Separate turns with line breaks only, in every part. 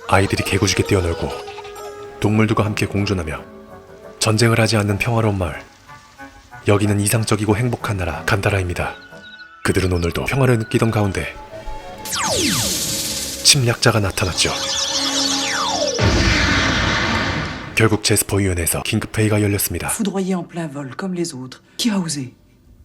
아이들이 개구지게 뛰어놀고 동물들과 함께 공존하며 전쟁을 하지 않는 평화로운 마을. 여기는 이상적이고 행복한 나라 간다라입니다. 그들은 오늘도 평화를 느끼던 가운데 침략자가 나타났죠. 결국 제스퍼위원회에서 긴급회의가 열렸습니다.
Foudroyé en plein vol, comme les autres. Qui a osé?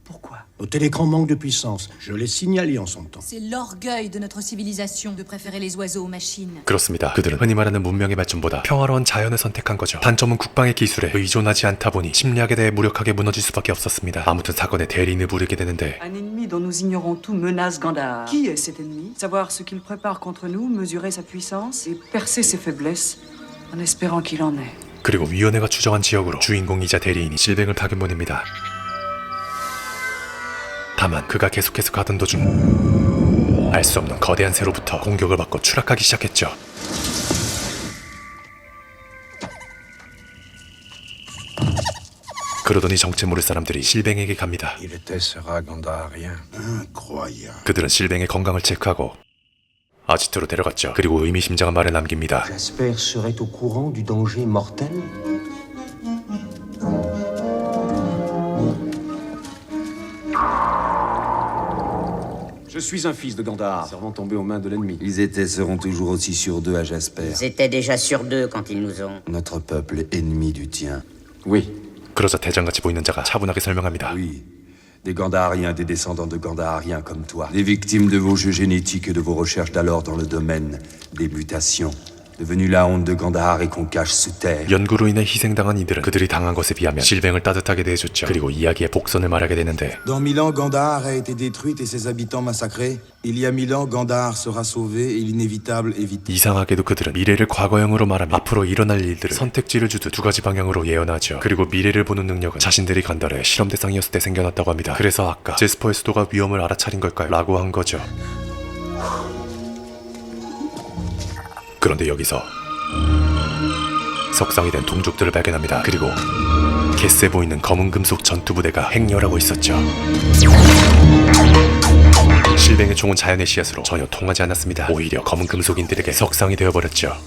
Pourquoi?
Au télécran manque de puissance. Je l'ai signalé en son temps.
C'est l'orgueil de notre civilisation de préférer les oiseaux aux machines.
그렇습니다. 그들은 흔히 말하는 문명의 발전보다 평화로운 자연을 선택한 거죠. 단점은 국방의 기술에 의존하지 않다 보니 침략에 대해 무력하게 무너질 수밖에 없었습니다. 아무튼 사건의 대리인을 부르게 되는데
Un ennemi dont nous ignorons tout menace Gandhar. Qui est cet ennemi? Savoir ce qu'il prépare contre nous, mesurer sa puissance et percer ses faiblesses en espérant qu'il en est.
그리고 위원회가 추정한 지역으로 주인공이자 대리인이 실뱅을 파견 보냅니다. 다만 그가 계속해서 가던 도중 알 수 없는 거대한 새로부터 공격을 받고 추락하기 시작했죠. 그러더니 정체 모를 사람들이 실뱅에게 갑니다.
Il était sera gandarien.
Incroyable.
그들은 실뱅의 건강을 체크하고 아지트로 데려갔죠. 그리고 의미심장한 말을 남깁니다.
Jasper serait au courant du danger mortel?
Je suis un fils de Gandhar, servant tombé aux mains de l'ennemi.
Seront toujours aussi sûrs d'eux à Jasper.
Ils étaient déjà sûrs d'eux quand ils nous ont.
Notre peuple est ennemi du tien.
Oui.
그러자 대장같이 보이는 자가 차분하게 설명합니다.
Oui. Des Gandahariens, des descendants de Gandahariens comme toi. Des victimes de vos jeux génétiques et de vos recherches d'alors dans le domaine des mutations. Devenus la honte de Gandahar et qu'on cache sous terre.
연구로 인해 희생당한 이들은 그들이 당한 것에 비하면 실뱅을 따뜻하게 대해줬죠. 그리고 이야기의 복선을 말하게 되는데
Dans 1000 ans, Gandhar a été détruite et ses habitants massacrés. Il y a 1000 ans, Gandhar sera sauvé et l'inévitable évité.
이상하게도 그들은 미래를 과거형으로 말하며 앞으로 일어날 일들을 선택지를 주듯 두 가지 방향으로 예언하죠. 그리고 미래를 보는 능력은 자신들이 간달의 실험 대상이었을 때 생겨났다고 합니다. 그래서 아까 제스퍼의 수도가 위험을 알아차린 걸까요? 라고 한 거죠. 그런데 여기서 석상이 된 동족들을 발견합니다. 그리고 개쎄 보이는 검은 금속 전투부대가 행렬하고 있었죠. 실뱅의 총은 자연의 씨앗으로 전혀 통하지 않았습니다. 오히려 검은 금속인들에게 석상이 되어버렸죠.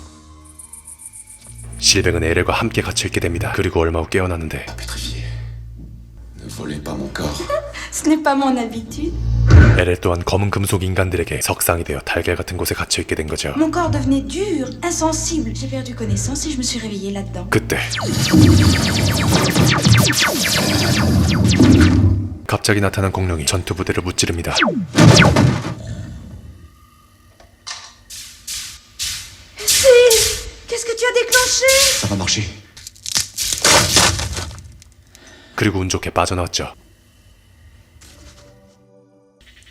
실뱅은 에렐과 함께 갇혀있게 됩니다. 그리고 얼마 후 깨어나는데
Pétrifié. Ne volez pas mon corps.
Ce n'est pas mon habitude.
에렐 또한 검은 금속 인간들에게 석상이 되어 달걀 같은 곳에 갇혀있게 된 거죠.
Mon corps devenait dur, insensible. J'ai perdu connaissance et je me suis réveillée là-dedans.
그때 갑자기 나타난 공룡이 전투부대를 무찌릅니다.
Qu'est-ce que tu as déclenché?
Ça va marcher.
그리고 운 좋게 빠져나왔죠.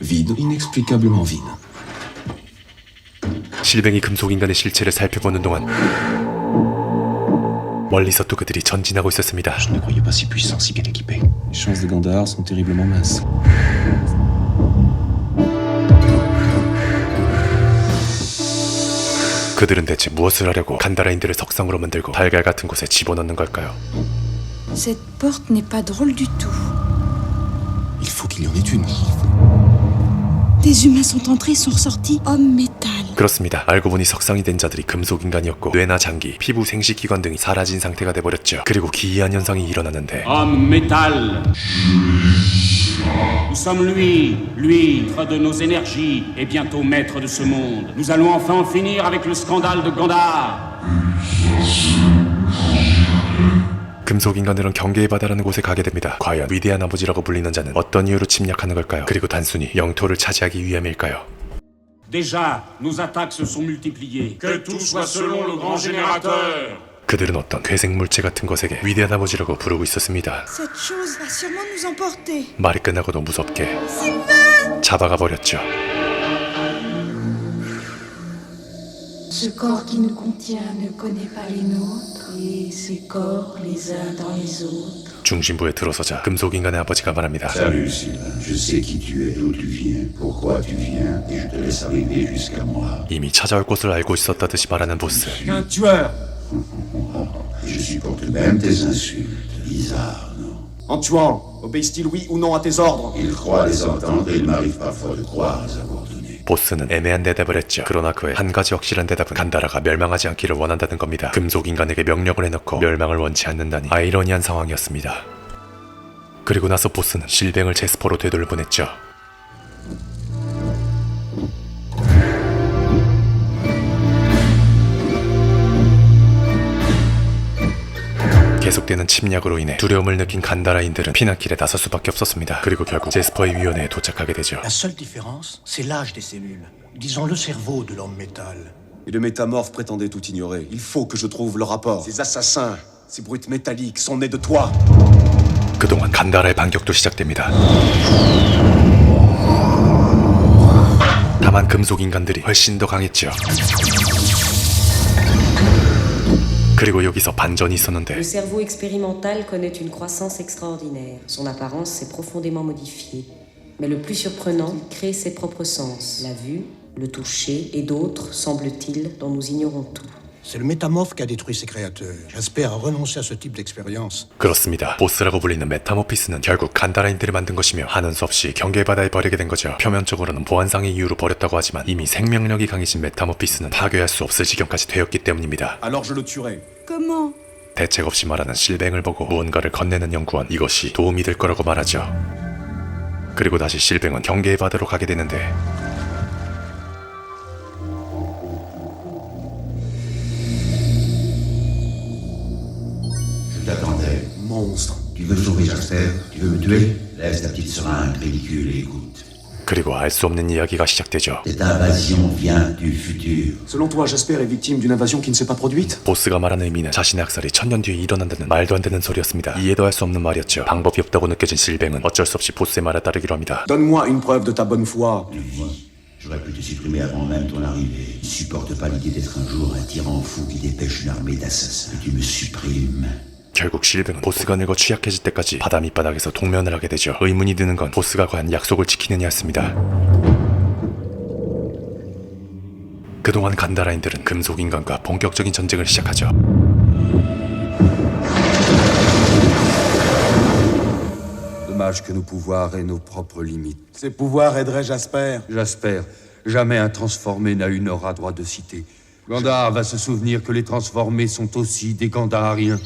Vide, inexplicablement vide.
실뱅이 금속인간의 실체를 살펴보는 동안 멀리서 또 그들이 전진하고 있었습니다.
Je ne croyais pas si puissant, si bien équipé.
Les chances de Gandhar sont terriblement minces.
그들은 대체 무엇을 하려고 간다라인들을 석상으로 만들고 달걀 같은 곳에 집어넣는 걸까요?
Cette porte n'est pas drôle du tout.
Il faut qu'il y en ait une.
Des humains sont entrés, sont ressortis hommes métal.
그렇습니다. 알고 보니 석상이 된 자들이 금속인간이었고 뇌나 장기, 피부, 생식기관 등이 사라진 상태가 돼버렸죠. 그리고 기이한 현상이 일어나는데
Homme métal. Nous sommes l'huître de nos énergies et bientôt maître de ce monde. Nous allons enfin en finir avec le scandale de Gandhar.
금속인간들은 경계의 바다라는 곳에 가게 됩니다. 과연 위대한 아버지라고 불리는 자는 어떤 이유로 침략하는 걸까요? 그리고 단순히 영토를 차지하기 위함일까요?
Déjà, nos attaques se sont multipliées. Que tout soit selon le grand générateur.
그들은 어떤 괴생물체 같은 것에게 위대한 아버지라고 부르고 있었습니다.
Cette chose va sûrement nous emporter.
말이 끝나고도 무섭게 잡아가 버렸죠.
Ce corps qui nous contient ne connaît pas les nôtres et ces corps les uns dans les autres.
중심부에 들어서자 금속인간의 아버지가 말합니다.
Salut, Sylvain. Je sais qui tu es, d'où tu viens, pourquoi tu viens, et je te laisse arriver jusqu'à moi.
이미 찾아올 곳을 알고 있었다듯이 말하는 보스.
Un tueur.
Je supporte même tes insultes. Bizarre, non?
En tuant, obéissent-ils oui ou non à tes ordres?
Il croit les entendre et il m'arrive parfois de croire les avoir donnés.
보스는 애매한 대답을 했죠. 그러나 그의 한 가지 확실한 대답은 간다라가 멸망하지 않기를 원한다는 겁니다. 금속인간에게 명령을 해놓고 멸망을 원치 않는다니 아이러니한 상황이었습니다. 그리고 나서 보스는 실뱅을 제스퍼로 되돌려보냈죠. 계속되는 침략으로 인해 두려움을 느낀 간다라인들은 피난길에 나설 수밖에 없었습니다. 그리고 결국 제스퍼의 위원회에 도착하게 되죠.
La seule différence, c'est l'âge des cellules. Disons le cerveau de l'homme métal.
Et le métamorphe prétendait tout ignorer. Il faut que je trouve le rapport. Ces assassins, ces brutes métalliques sont nés de toi.
그동안 간다라의 반격도 시작됩니다. 다만 금속인간들이 훨씬 더 강했죠. 그리고 여기서 반전이 있었는데
Le cerveau expérimental connaît une croissance extraordinaire. Son apparence s'est profondément modifiée. Mais le plus surprenant, il crée ses propres sens. La vue, le toucher et d'autres, semble-t-il, dont nous ignorons tout.
C'est le métamorphe qui a détruit ses créateurs. Jasper a renoncé à ce type d'expérience.
그렇습니다. 보스라고 불리는 메타모피스는 결국 간다라인들이 만든 것이며 하는 수 없이 경계의 바다에 버리게 된 거죠. 표면적으로는 보안상의 이유로 버렸다고 하지만 이미 생명력이 강해진 메타모피스는 파괴할 수 없을 지경까지 되었기 때문입니다.
Alors je le tuerai.
Comment?
대책 없이 말하는 실뱅을 보고 무언가를 건네는 연구원, 이것이 도움이 될 거라고 말하죠. 그리고 다시 실뱅은 경계의 바다로 가게 되는데
Je t'attendais. Monstre. Tu veux sauver Jasper? Tu veux me tuer? Laisse ta petite seringue ridicule et écoute.
그리고 알 수 없는 이야기가 시작되죠.
Cette invasion vient du futur.
Selon toi, Jasper est victime d'une invasion qui ne s'est pas produite?
보스가 말하는 의미는 자신의 학살이 1000년 뒤에 일어난다는 말도 안 되는 소리였습니다. 이해도 할 수 없는 말이었죠. 방법이 없다고 느껴진 실뱅은 어쩔 수 없이 보스의 말에 따르기로 합니다.
Donne-moi une preuve de ta bonne foi.
J'aurais pu te supprimer avant même ton arrivée. Je supporte pas l'idée d'être un jour un tyran fou qui dépêche une armée d'assassins. Tu me supprimes.
결국 실뱅은 보스가 늙어 취약해질 때까지 바다 밑바닥에서 동면을 하게 되죠. 의문이 드는 건 보스가 과연 약속을 지키느냐였습니다. 그동안 간다라인들은 금속인간과 본격적인 전쟁을 시작하죠.
Dommage que nos pouvoirs aient nos propres limites.
Ces pouvoirs aideraient Jasper.
Jasper, jamais un transformé n'a une aura droit de cité. Gandahar va se souvenir que les transformés sont aussi des Gandahariens.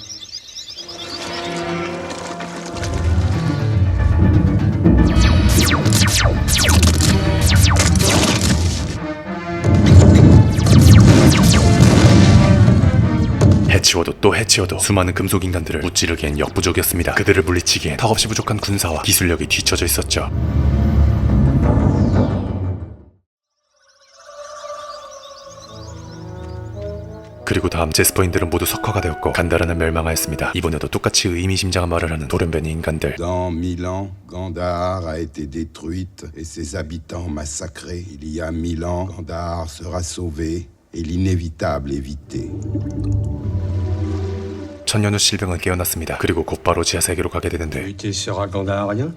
해치워도 또 해치워도 수많은 금속인간들을 무찌르기엔 역부족이었습니다. 그들을 물리치기엔 턱없이 부족한 군사와 기술력이 뒤처져 있었죠. 그리고 다음 제스퍼인들은 모두 석화가 되었고 간다라는 멸망하였습니다. 이번에도 똑같이 의미심장한 말을 하는 돌연변이 인간들.
Dans 1000 ans, Gandahar a été détruite et ses habitants massacrés. Il y a 1000 ans, Gandahar sera sauvé et l'inévitable évité.
1000년 후 실뱅은 깨어났습니다. 그리고 곧바로 지하세계로 가게 되는데
Tu seras Gandaharien?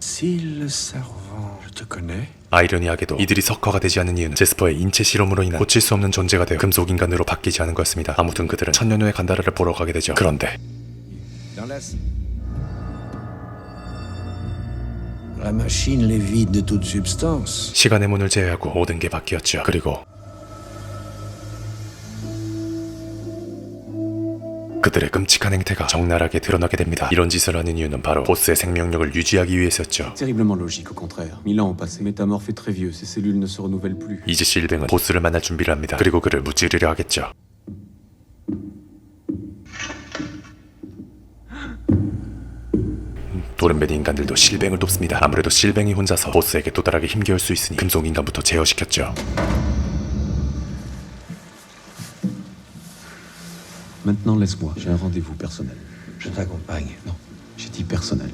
S'il le servant, je te connais.
아이러니하게도 이들이 석화가 되지 않는 이유는 제스퍼의 인체 실험으로 인한 고칠 수 없는 존재가 되어 금속인간으로 바뀌지 않은 거였습니다. 아무튼 그들은 1000년 후에 간다라를 보러 가게 되죠. 그런데
La machine les vide de toute substance.
시간의 문을 제외하고 모든 게 바뀌었죠. 그리고 그들의 끔찍한 행태가 적나라하게 드러나게 됩니다. 이런 짓을 하는 이유는 바로 보스의 생명력을 유지하기 위해서였죠.
Terriblement logique, au contraire. 1000 ans ont passé. Métamorphe est très vieux. Ses cellules ne se renouvellent plus.
이제 실뱅은 보스를 만날 준비를 합니다. 그리고 그를 무찌르려 하겠죠. 돌연변이 인간들도 실뱅을 돕습니다. 아무래도 실뱅이 혼자서 보스에게 도달하기 힘겨울 수 있으니 금속인간부터 제어시켰죠.
Maintenant, laisse-moi. J'ai un rendez-vous personnel.
Je t'accompagne.
Non, j'ai dit personnel.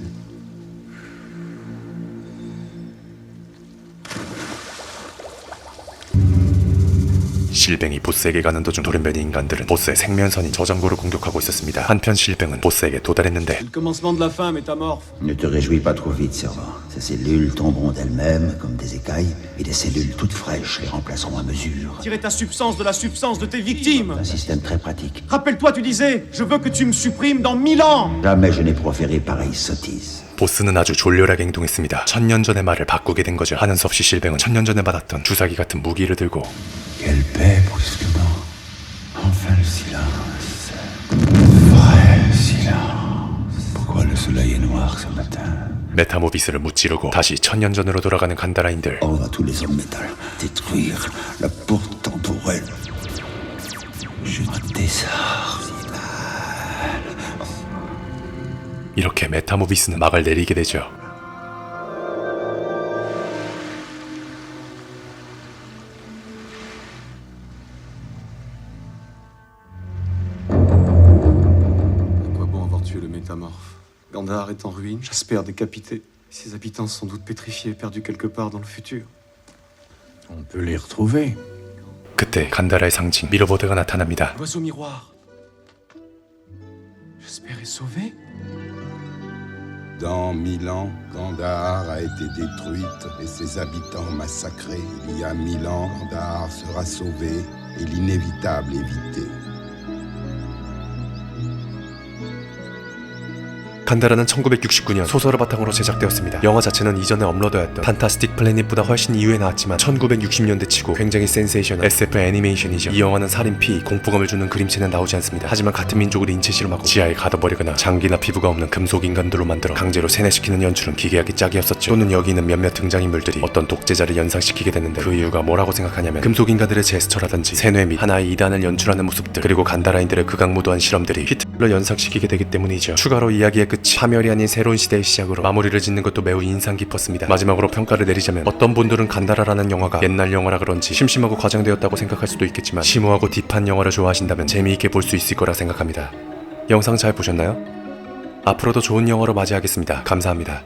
실뱅이 보스에게 가는 도중 돌연변이 인간들은 보스의 생면선인 저장고를 공격하고 있었습니다. 한편 실뱅은 보스에게 도달했는데
Le commencement de la fin, métamorphe.
Ne te réjouis pas trop vite, servant. Ces cellules tomberont d'elles-mêmes comme des écailles, et des cellules toutes fraîches les remplaceront à mesure.
Tirer ta substance de la substance de tes victimes.
Un système très pratique.
Rappelle-toi, tu disais, je veux que tu me supprimes dans 1000 ans.
Jamais je n'ai proféré pareille sottise.
보스는 아주 졸렬하게 행동했습니다. 1000년 전의 말을 바꾸게 된 거죠. 하는 수 없이 실뱅은 1000년 전에 받았던 주사기 같은 무기를 들고
Quelle paix brusquement. Enfin le silence. Vrai silence. Pourquoi le soleil est noir ce matin?
메타모비스를 무찌르고 다시 1000년 전으로 돌아가는 간다라인들.
Ordre à tous les hommes métal. Détruire la porte temporelle. Je désarme.
이렇게 메타모비스는 막을 내리게 되죠.
À quoi bon avoir tué le métamorphe? Gandhar est en ruine, Jasper décapité. Ses habitants sans doute pétrifiés, perdus quelque part dans le futur.
On peut les retrouver.
그때 간다라의 상징 미러보드가 나타납니다.
L'oiseau miroir. Jasper est sauvé?
Dans 1000 ans, Gandhar a été détruite et ses habitants massacrés. Il y a 1000 ans, Gandhar sera sauvé et l'inévitable évité.
간다라는 1969년 소설을 바탕으로 제작되었습니다. 영화 자체는 이전에 업로드했던 판타스틱 플래닛보다 훨씬 이후에 나왔지만 1960년대 치고 굉장히 센세이셔널 SF 애니메이션이죠. 이 영화는 살인, 피, 공포감을 주는 그림체는 나오지 않습니다. 하지만 같은 민족을 인체 실험하고 지하에 가둬버리거나 장기나 피부가 없는 금속 인간들로 만들어 강제로 세뇌시키는 연출은 기괴하기 짝이었었죠. 또는 여기 있는 몇몇 등장인물들이 어떤 독재자를 연상시키게 되는데 그 이유가 뭐라고 생각하냐면 금속 인간들의 제스처라든지 세뇌 및 하나의 이단을 연출하는 모습들, 그리고 간다라인들의 극악무도한 실험들이 히틀러 연상시키게 되기 때문이죠. 추가로 이야기의 끝이 파멸이 아닌 새로운 시대의 시작으로 마무리를 짓는 것도 매우 인상 깊었습니다. 마지막으로 평가를 내리자면 어떤 분들은 간다라라는 영화가 옛날 영화라 그런지 심심하고 과장되었다고 생각할 수도 있겠지만 심오하고 딥한 영화를 좋아하신다면 재미있게 볼 수 있을 거라 생각합니다. 영상 잘 보셨나요? 앞으로도 좋은 영화로 맞이하겠습니다. 감사합니다.